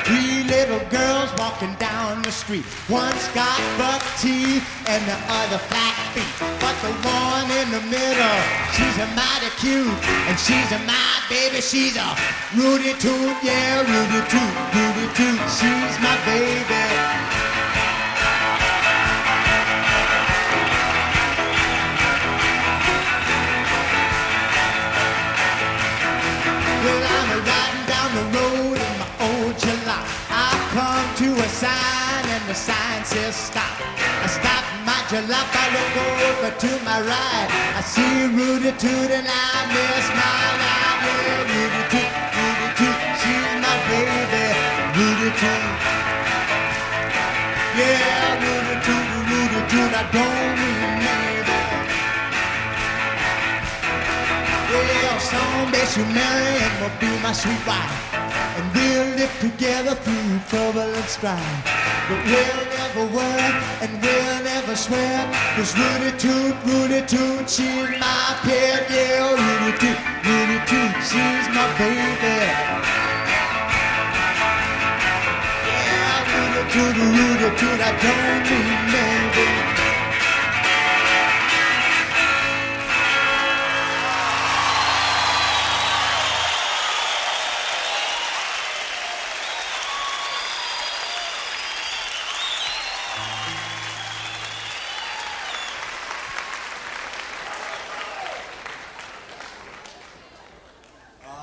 Three little girls walking down the street. One's got buck teeth and the other flat feet. But the one in the middle, she's a mighty cute. And she's a my baby, she's a Rudy Toot, yeah, Rudy Toot, Rudy Toot. She's my baby. Well, I'm riding down the road in my old July. I come to a sign and the sign says stop. I stop my jalop, I look over to my right. I see Rudy Toot and I miss my life. Yeah, Rudy Toot, she's my baby, Rudy Toot. Yeah, Rudy Toot, I don't remember. Well, someday she'll marry and will be my sweet wife. And we'll live together through trouble and strife. But we'll never work and we'll never sweat. 'Cause Rudy Toot, she's my pet. Yeah, Rudy Toot, she's my baby. Yeah, Rudy Toot, I don't remember.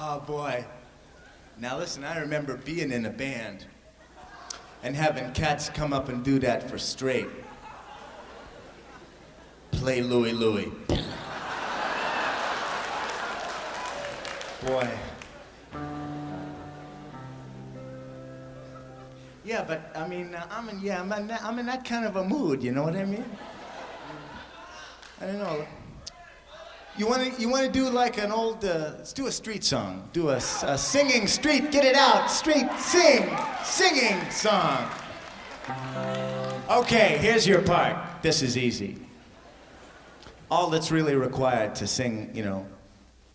Oh boy. Now listen, I remember being in a band and having cats come up and do that for straight. Play Louie Louie. Boy. Yeah, but I mean, I'm in that kind of a mood, you know what I mean? I don't know. You want to do like an old, let's do a street song. Do a singing street, get it out, street, singing song. Okay, here's your part. This is easy. All that's really required to sing,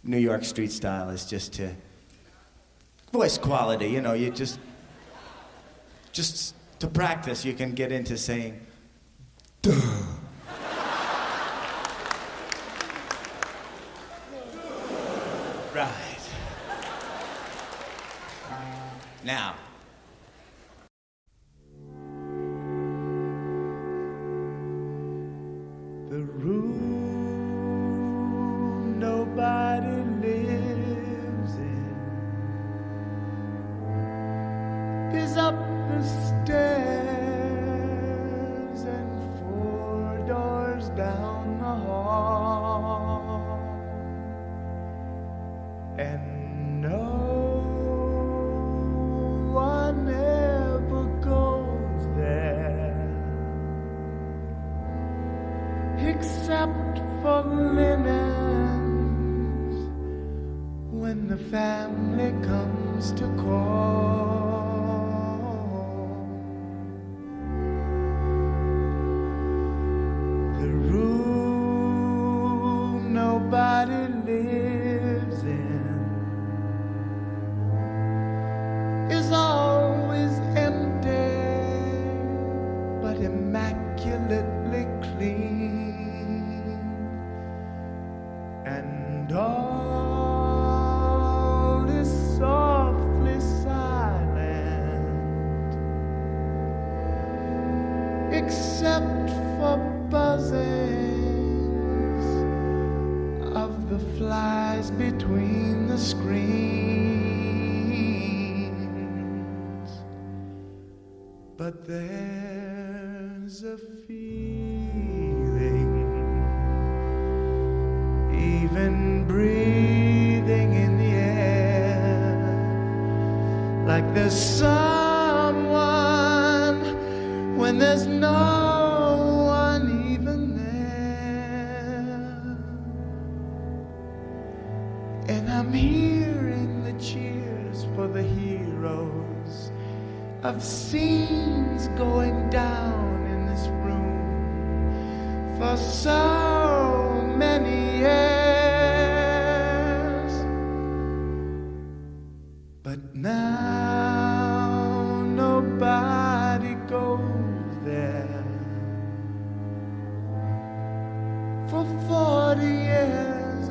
New York street style is just to, voice quality, you just to practice, you can get into saying, duh. Right. Now. The room nobody lives in is up the stairs and 4 doors down the hall. And no one ever goes there except for linens when the family comes to call. The room nobody lives in is always empty, but immaculately clean, and all is softly silent, except for buzzings of the flies between the screens. But there's a feeling, even breathing in the air, like there's someone when there's no one even there. And I'm hearing the cheers for the heroes of scenes going down in this room for so many years.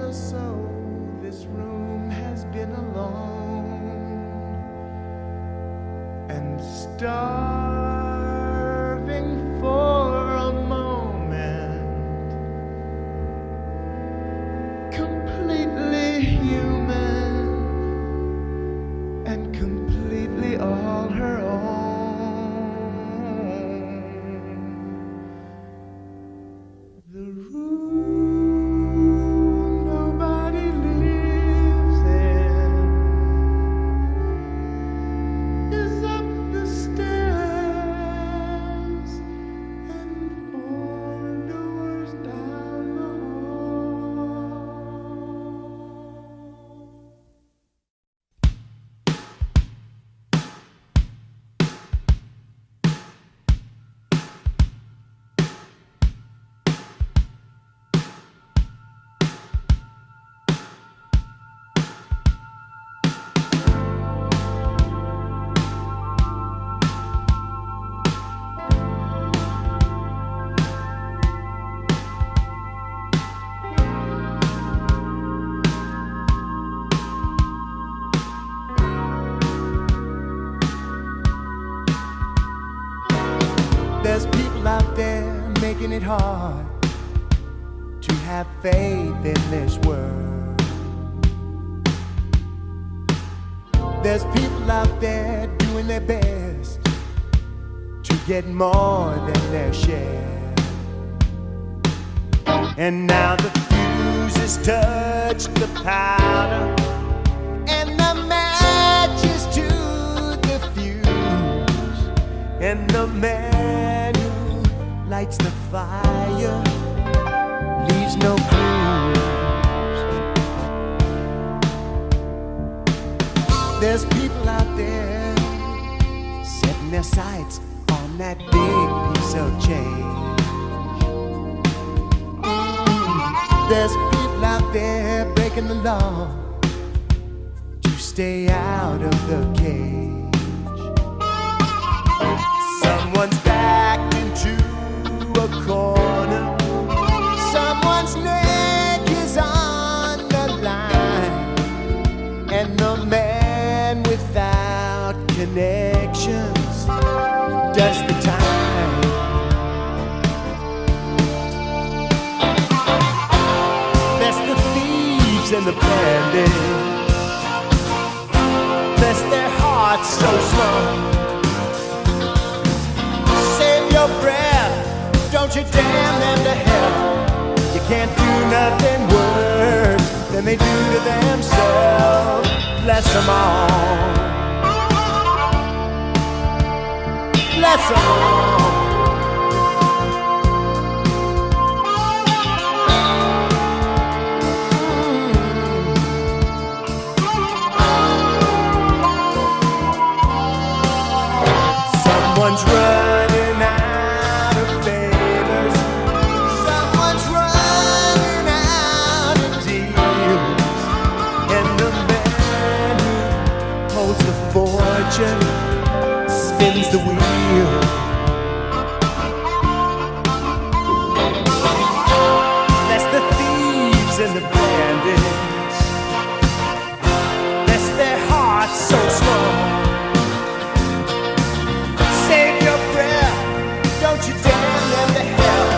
or so, this room has been alone and starving for a moment, completely human and completely all her own. The room nobody lives in is up the stairs and 4 doors down the There's people out there making it hard to have faith in this world. There's people out there doing their best to get more than their share. And now the fuse has touched the powder and the matches to the fuse, and the man who lights the fire leaves no clues. There's people out there setting their sights on that big piece of change. There's people out there breaking the law to stay out of the cage. Someone's backed into a corner. Someone's neck is on the line, and the man without connections does the time. That's the thieves and the bandits. Bless their hearts so small. Save your breath, don't you damn them to hell. You can't do nothing worse than they do to themselves. Bless them all. Bless them all. Someone's running out of favors. Someone's running out of deals. And the man who holds the fortune spins the wheel. That's the thieves and the bandits. That's their hearts so small. Save your breath, don't you damn them to hell.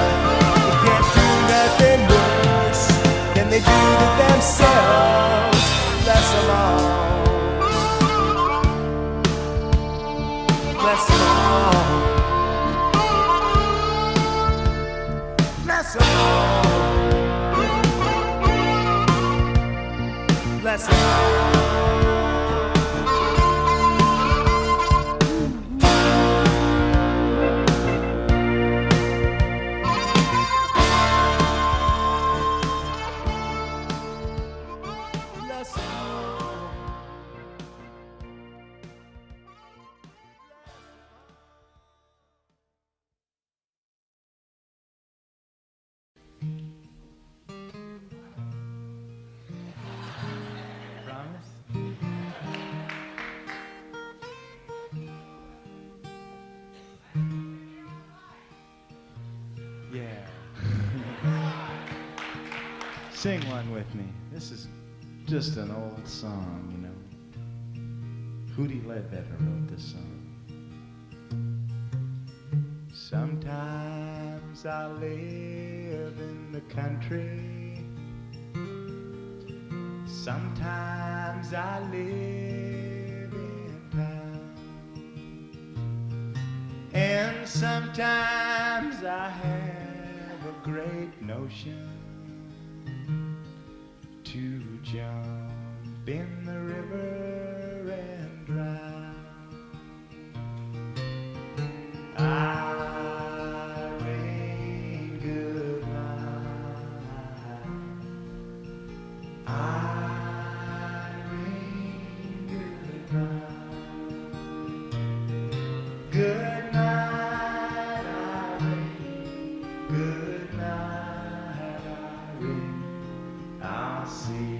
You can't do nothing worse than they do to themselves. Bless them all. Bless them all. Bless them all. Bless them all. Promise? Sing one with me. This is just an old song, you know. Hootie Ledbetter wrote this song. Sometimes I live in the country. Sometimes I live in town. And sometimes I have a great notion to jump in the river and drown. Irene, good night. Irene, good night. Good night, Irene. Good night, Irene. I'll see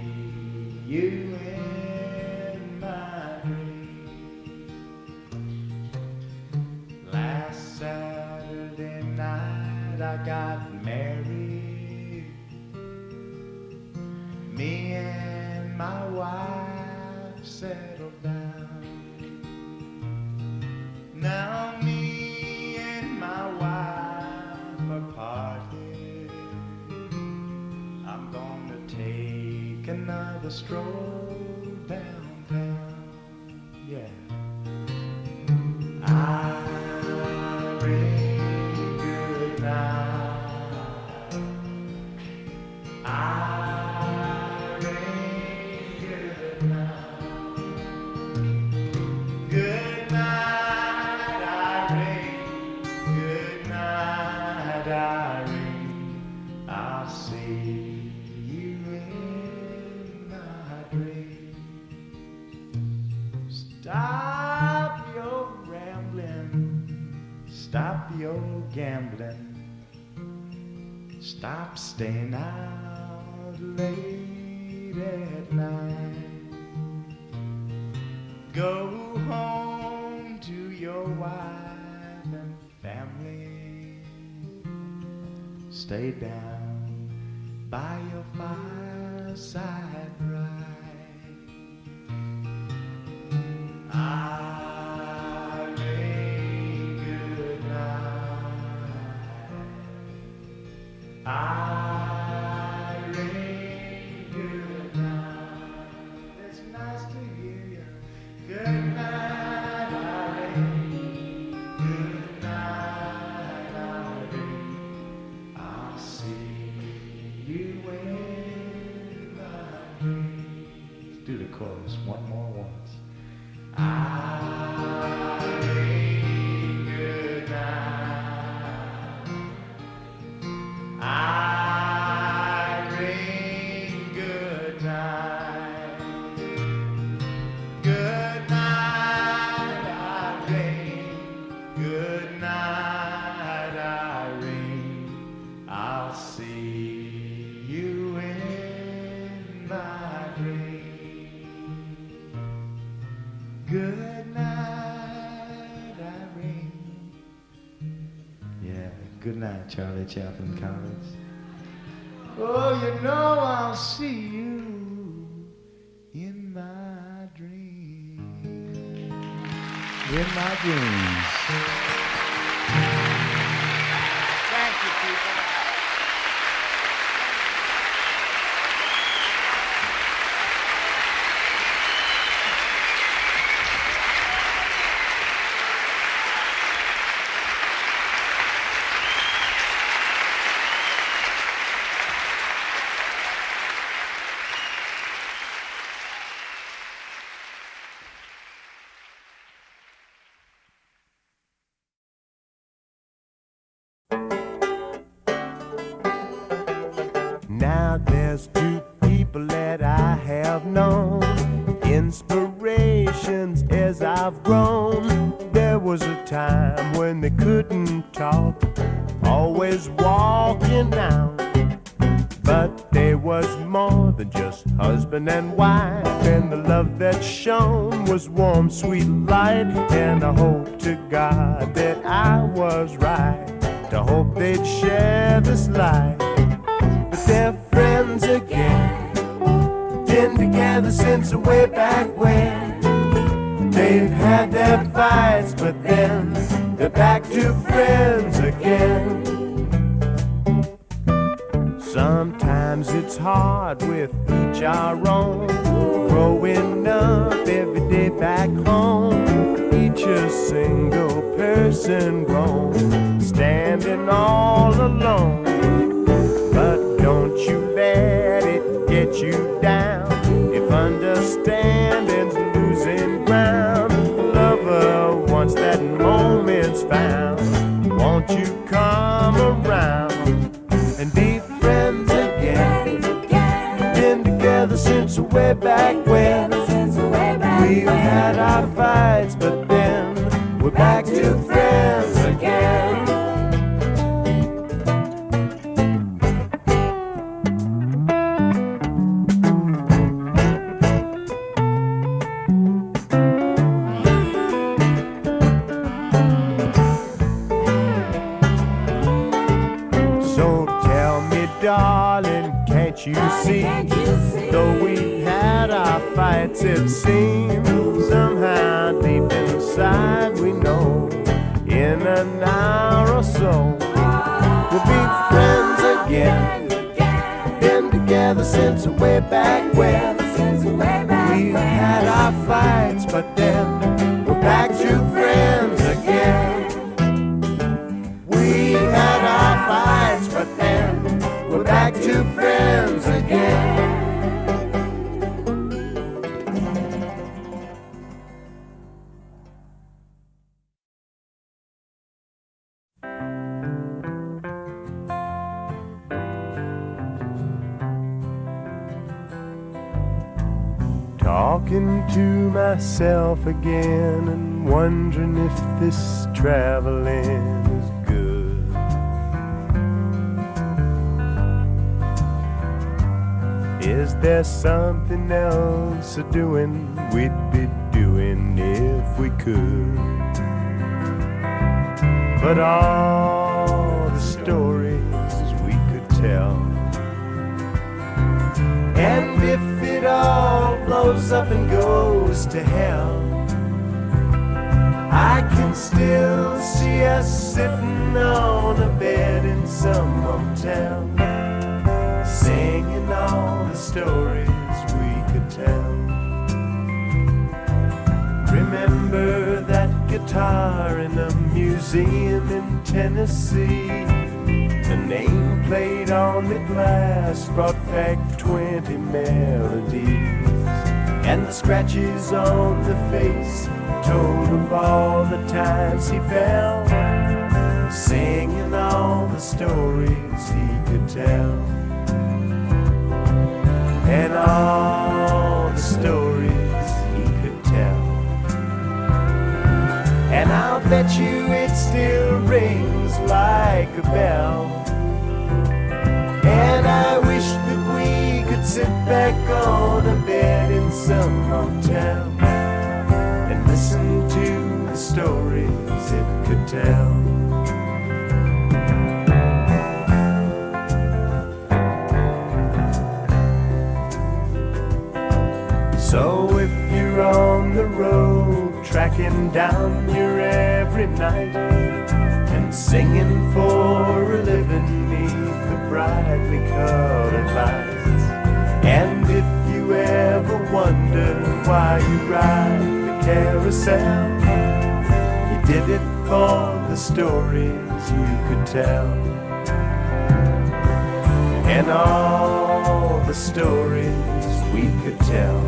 you in my dream. Last Saturday night I got married. Me and my wife settled down. Now me and my wife are parted. I'm gonna take another stroll downtown. Yeah. Irene, good night. Irene, good night. Good night, Irene. Good night, Irene. I'll see you in my dream. Stop your rambling. Stop your gambling. Stop staying out late at night. Go home to your wife and family. Stay down by your fireside bright. Irene, good night. Irene, good night. It's nice to hear you. Good night, Irene. Good night, Irene. I'll see you in my dreams. Let's do the chorus one more once. Irene, good night. Irene, good night. Good night, Irene. Good night, Irene. I'll see you in my dream. Good night, Irene. Yeah, good night, Charlie Chaplin Collins. Oh, you know I'll see you in my dreams. In my dreams. Thank you, people. Now there's two people that I have known, inspirations as I've grown. There was a time when they couldn't talk, always walking out. But there was more than just husband and wife, and the love that shone was warm, sweet light. And I hope to God that I was right, to hope they'd share this life. But their friends friends again. Been together since way back when. They've had their fights, but then they're back to friends again. Sometimes it's hard with each our own, growing up every day back home. Each a single person grown, standing all alone. But don't you let it get you down. If understanding's losing ground, lover, once that moment's found, won't you come around and be friends again? Been together since way back when. We've had our fights, but then we're back to friends again. So tell me, darling, can't you see? Though we've had our fights, it seems somehow deep inside we know in an hour or so we'll be friends again. Been together since way back when. We've had our fights, but then we're back to friends again. We've had our fights, but then we're back to friends again. Talking to myself again and wondering if this traveling is good. Is there something else a doing we'd be doing if we could? But all the stories we could tell, and if it all blows up and goes to hell, I can still see us sitting on a bed in some motel, singing all the stories we could tell. Remember that guitar in a museum in Tennessee? The name played on the glass brought back 20 melodies, and the scratches on the face told of all the times he fell, singing all the stories he could tell. And all the stories he could tell. And I'll bet you it still rings like a bell. And I wish that we could sit back on a bed in some hotel and listen to the stories it could tell. So if you're on the road, tracking down your every night and singing for a living neath the brightly colored lights, and if you ever wonder why you ride the carousel, you did it for the stories you could tell. And all the stories we could tell.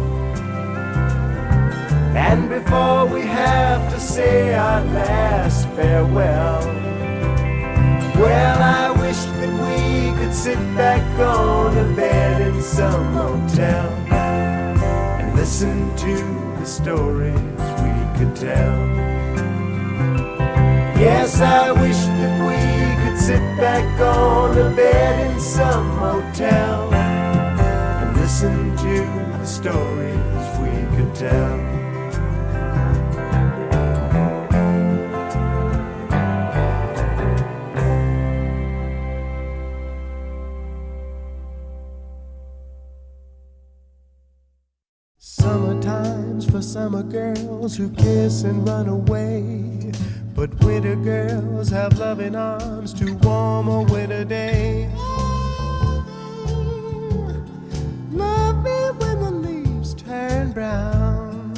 And before we have to say our last farewell, well, I wish that we could sit back on a bed in some hotel and listen to the stories we could tell. Yes, I wish that we could sit back on a bed in some motel and listen to the stories we could tell. for summer girls who kiss and run away. But winter girls have loving arms to warm a winter day. Love me when the leaves turn brown,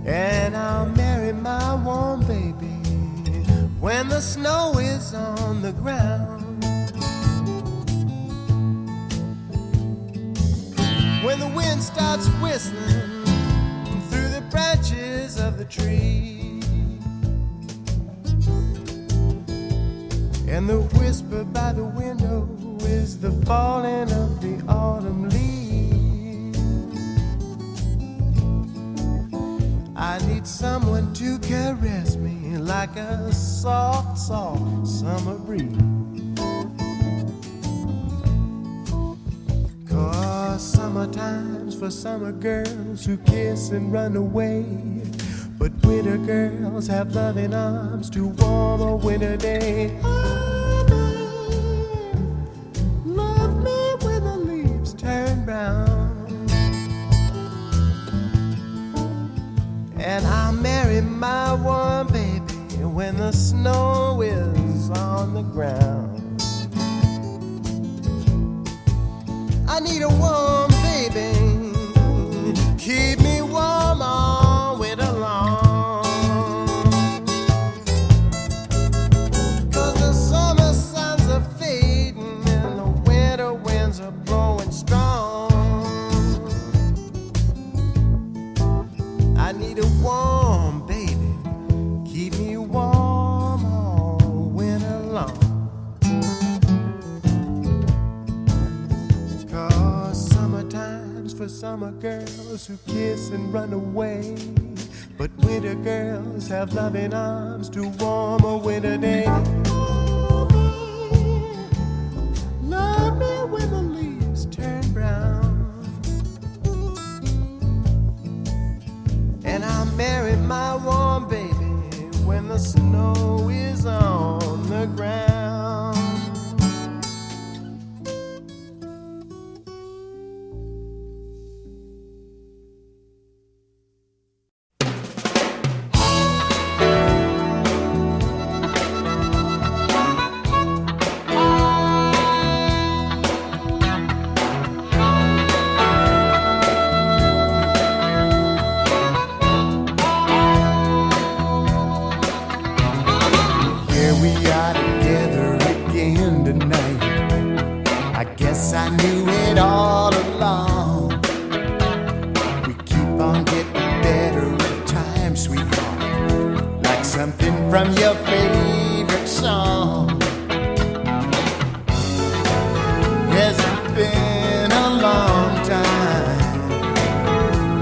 and I'll marry my warm baby when the snow is on the ground. When the wind starts whistling through the branches of the tree, and the whisper by the window is the falling of the autumn leaves, I need someone to caress me like a soft, soft summer breeze. 'Cause summertime's for summer girls who kiss and run away. But winter girls have loving arms to warm a winter day. Love me when the leaves turn brown, and I'll marry my warm baby when the snow is on the ground. I need a warm baby, keep me warm all winter long. 'Cause the summer suns are fading and the winter winds are blowing strong. I need a warm baby, keep me warm all winter long. 'Cause summertime's for summer girls who kiss and run away. But winter girls have loving arms to warm a winter day. Love me when the leaves turn brown, and I'll marry my warm baby when the snow is on the ground. Here we are together again tonight. I guess I knew it all along. We keep on getting better with time, sweetheart, like something from your favorite song. Has it been a long time?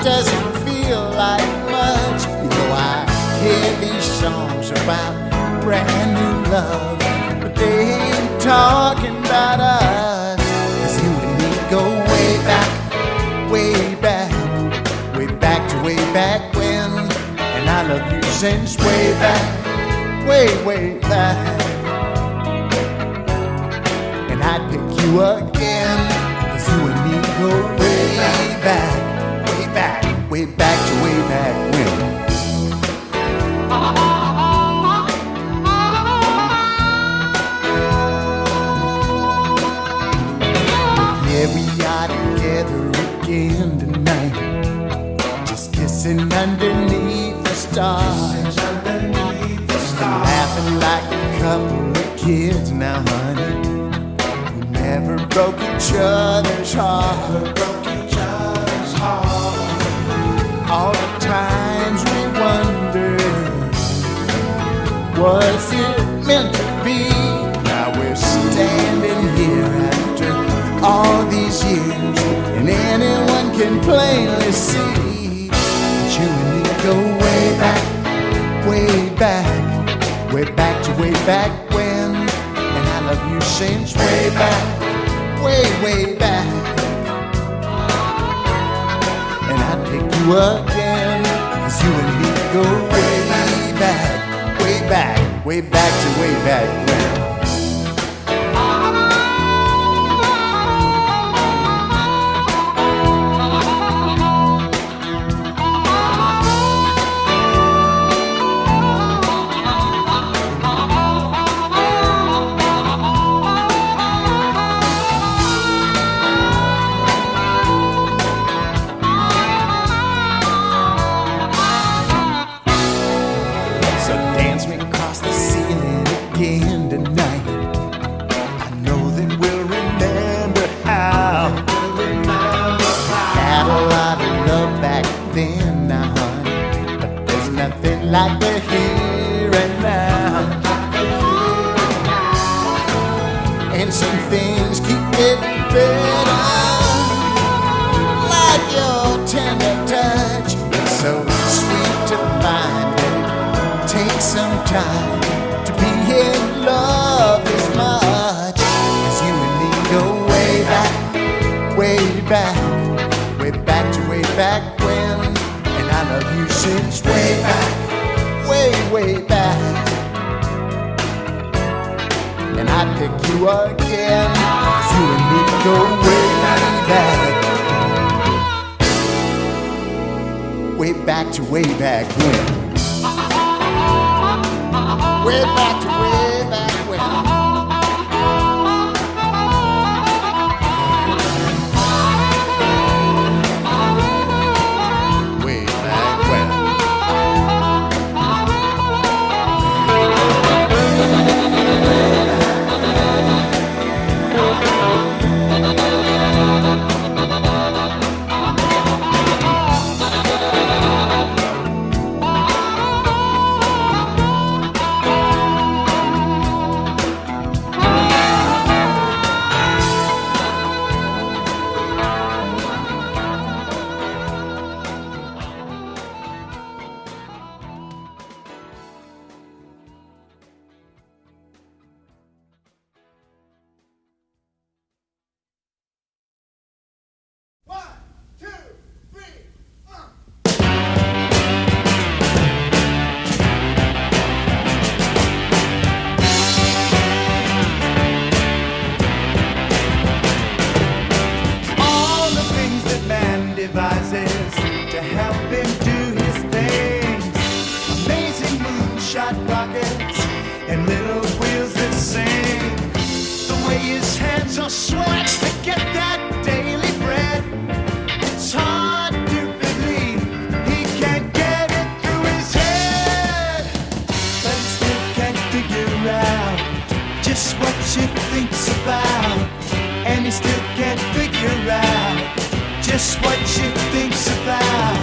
Does it feel like much? You know, I hear these songs about brand new love, but they ain't talking about us. 'Cause you and me go way back, way back, way back to way back when. And I love you since way back, way, way back. And I'd pick you again, 'cause you and me go way back, way back, way back to way back when. Here we are together again tonight, just kissing underneath the stars, laughing like a couple of kids now, honey, who never broke each other's heart. All the times we wondered, was it meant to be? Now we're standing here after all these years, and anyone can plainly see that you and me go way back, way back, way back to way back when. And I love you since way back, way, way back. And I'd pick you again, 'cause you and me go way back, way back, way back to way back when. like the here and now. And some things keep getting better, like your tender touch. It's so sweet to find that it takes some time to be in love this much. 'Cause you and me go way back, way back, way back to way back when. And I love you since way back, way back. And I pick you again, 'cause you and me go way back. Way back to way back when. Way back to way back when. Way back when. To help him do his things, amazing moonshot rockets and little wheels that sing. The way his hands are sweat to get that daily bread, it's hard to believe he can't get it through his head. But he still can't figure out just what she thinks about, and he still can't figure out just what she thinks about.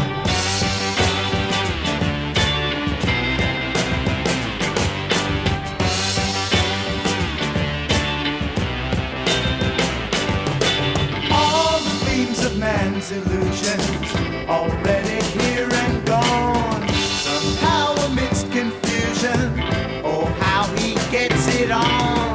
All the themes of man's illusions already here and gone. Somehow amidst confusion, oh how he gets it on.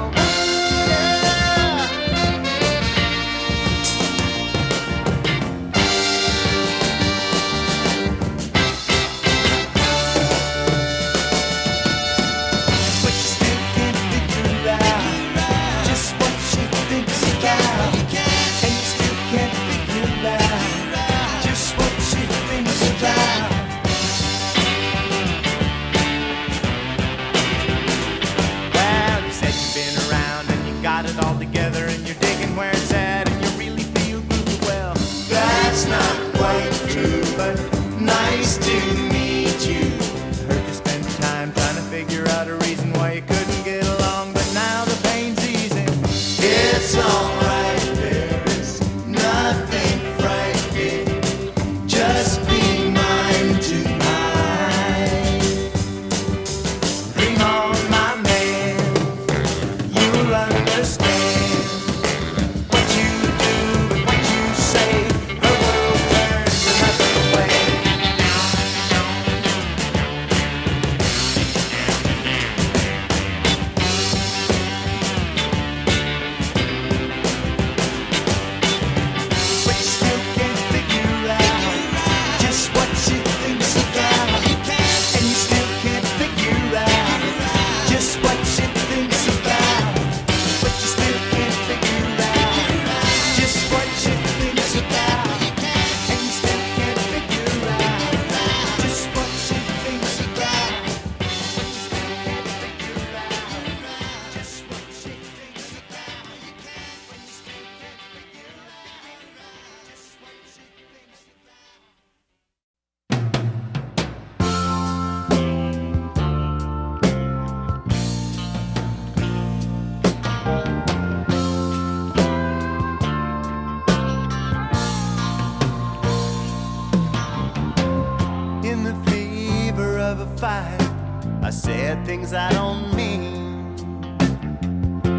said things I don't mean.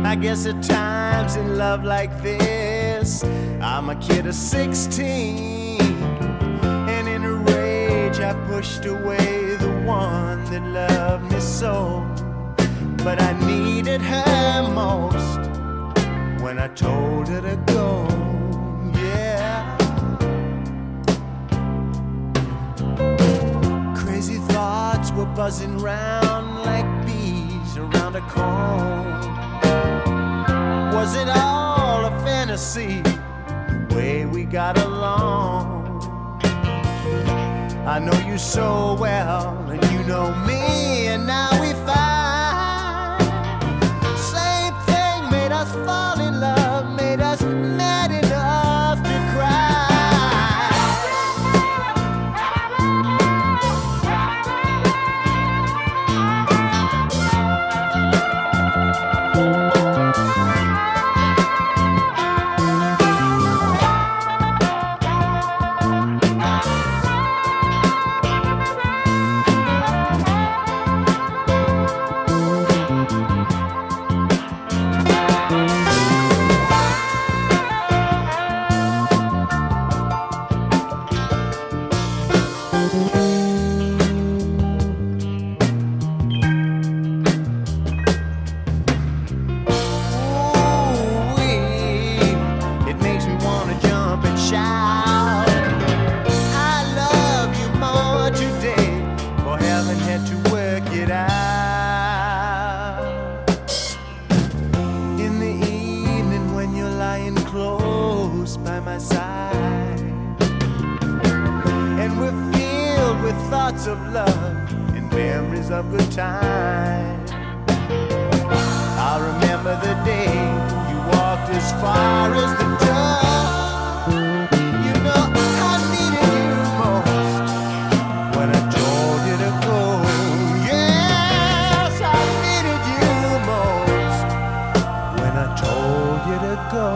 I guess at times in love like this, I'm a kid of 16, and in a rage I pushed away the one that loved me so. But I needed her most when I told her to go, yeah. Crazy thoughts were buzzing round like bees around a comb. Was it all a fantasy, the way we got along? I know you so well, and you know me, and now we find same thing made us fall in love, made us mad enough to cry. Of love and memories of good times. I remember the day you walked as far as the door. You know I needed you most when I told you to go. Yes, I needed you most when I told you to go.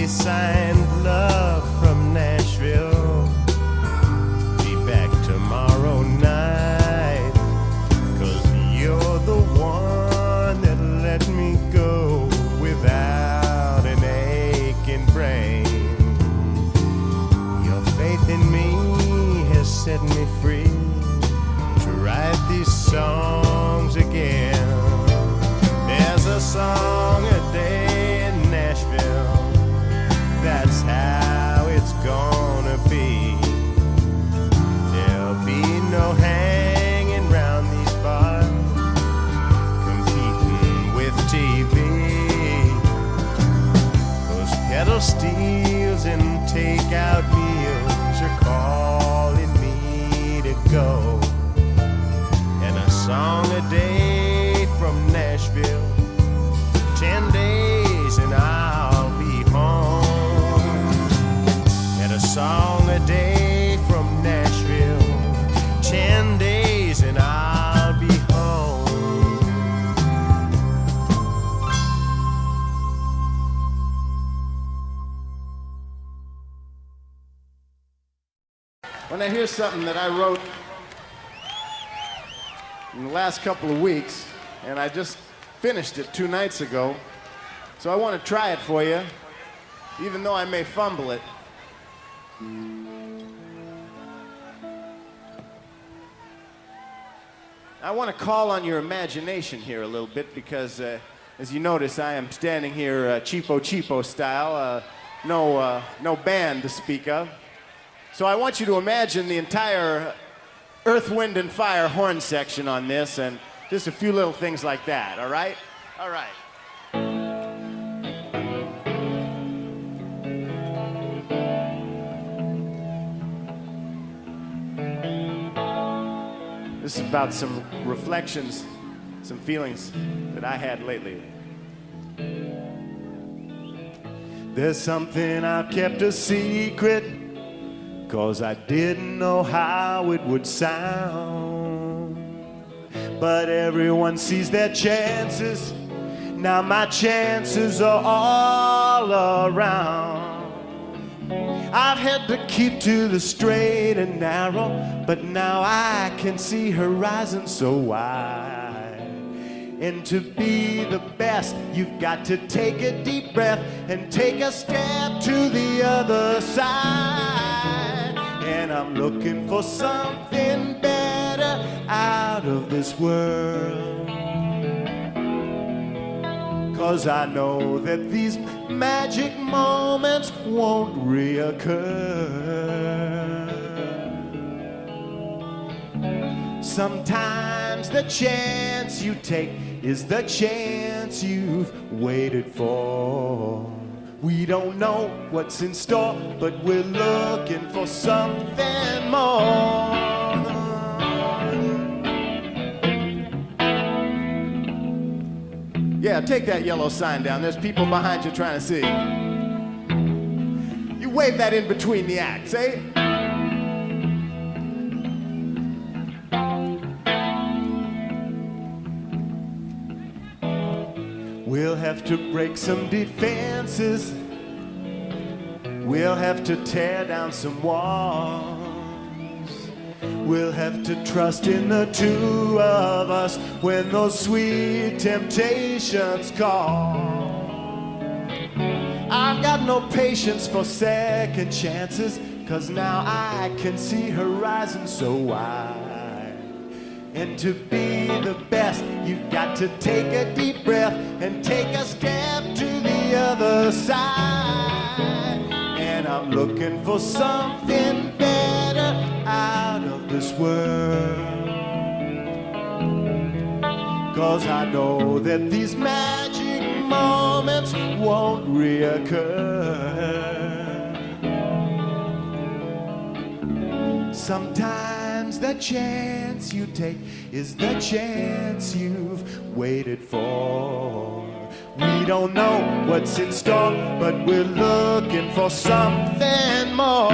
signed love from Nashville. Be back tomorrow night, 'cause you're the one that let me go without an aching brain. Your faith in me has set me free to write these songs again. There's a song a day in Nashville, that's how it's gonna be. There'll be no hanging round these bars, competing with TV. Those pedal steels and takeout meals are calling me to go. And a song a day from Nashville, 10 days and I'll be home. And a song a day from Nashville, 10 days and I'll be home. When I hear something that I wrote in the last couple of weeks, and I just finished it 2 nights ago, so I want to try it for you, even though I may fumble it. I want to call on your imagination here a little bit because, as you notice, I am standing here cheapo style, no band to speak of. So I want you to imagine the entire Earth, Wind, and Fire horn section on this, and just a few little things like that, all right? All right. This is about some reflections, some feelings that I had lately. There's something I've kept a secret, 'cause I didn't know how it would sound. But everyone sees their chances, now my chances are all around. I've had to keep to the straight and narrow, but now I can see horizons so wide. And to be the best, you've got to take a deep breath and take a step to the other side. And I'm looking for something better out of this world, 'cause I know that these magic moments won't reoccur. Sometimes the chance you take is the chance you've waited for. We don't know what's in store, but we're looking for something more. Yeah, take that yellow sign down. There's people behind you trying to see. You wave that in between the acts, eh? We'll have to break some defenses. We'll have to tear down some walls. We'll have to trust in the two of us when those sweet temptations call. I've got no patience for second chances, 'cause now I can see horizons so wide. And to be the best, you've got to take a deep breath and take a step to the other side. And I'm looking for something better out of this world, 'cause I know that these magic moments won't reoccur. Sometimes the chance you take is the chance you've waited for. We don't know what's in store, but we're looking for something more.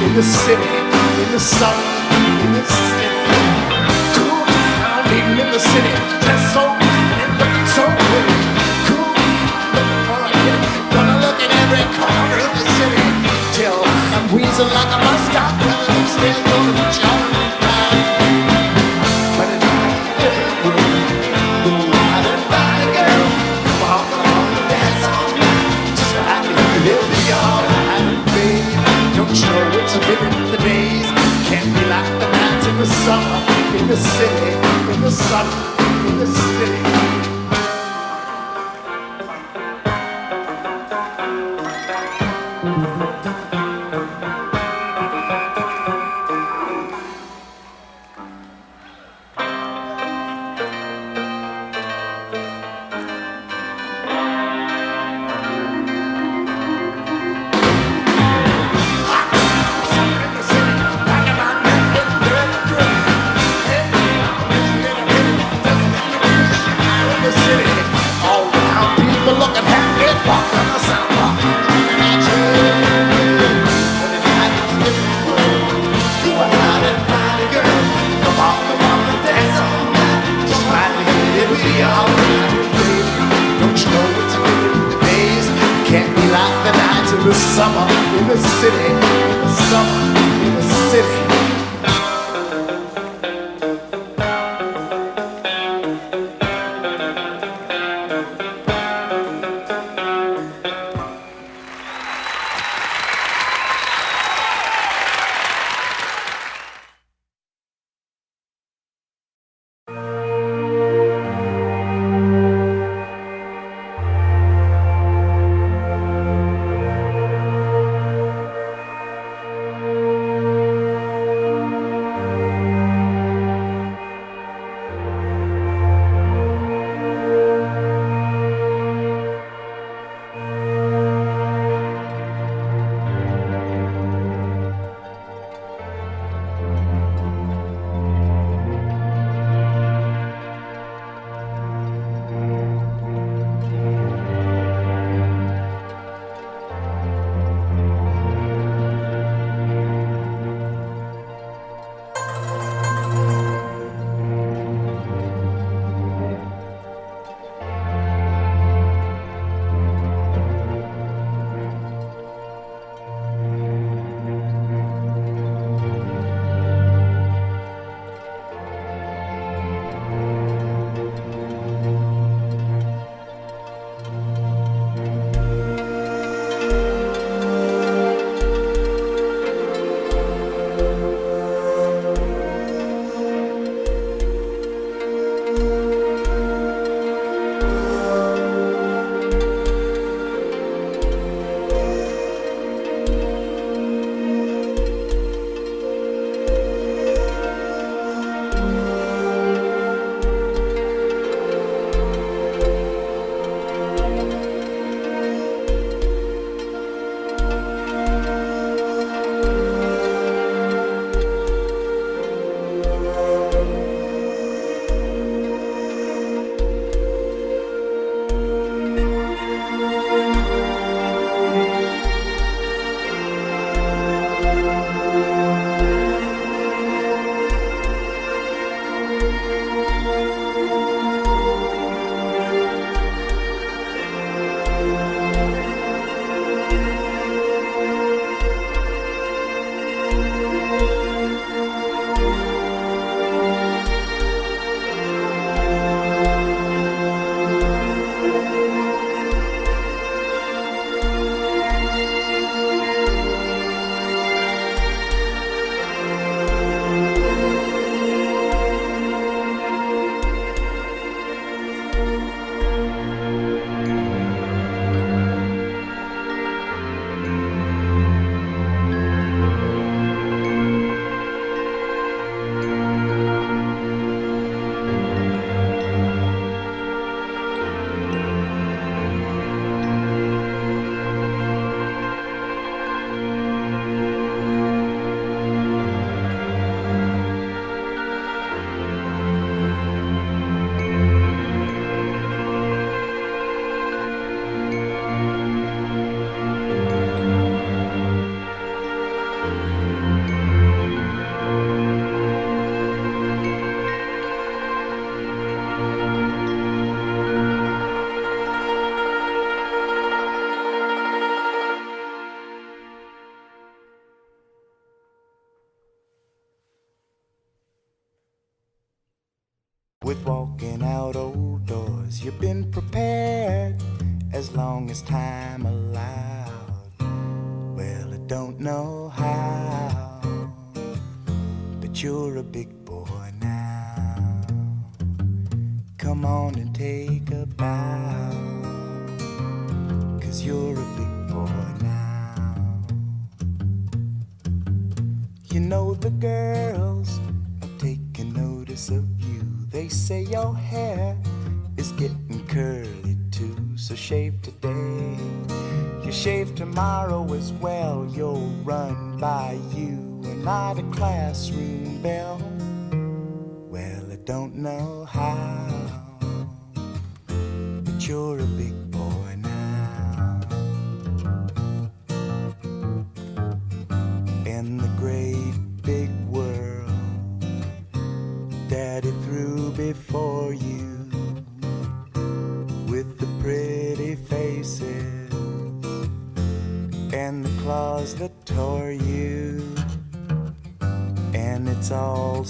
in the city, in the summer, in the city. Cool town, living in the city, dressed so fine and looking so pretty. Cool, looking for a hit, gonna look in every corner of the city till I'm wheezing like a bus stop, running upstairs, gonna reach out and down. But it's a different world. Go out and find a girl, come on, dance all night, just like it'll be alright, babe. Don't you know it's a living the days can't be like the nights in the summer, in the city, in the summer, in the city. In the summer, in the city, in the summer, in the city. with walking out old doors. You've been prepared as long as time allowed. Well, I don't know how, but you're a big boy now. Come on and take a bow, 'cause you're a big boy now. You know the girls are taking notice of you. They say your hair is getting curly too. So shave today, you shave tomorrow as well. You'll run by you and not a classroom bell. Well, I don't know how, but you're a big boy now. In the great big world Daddy threw before you, with the pretty faces and the claws that tore you, and it's all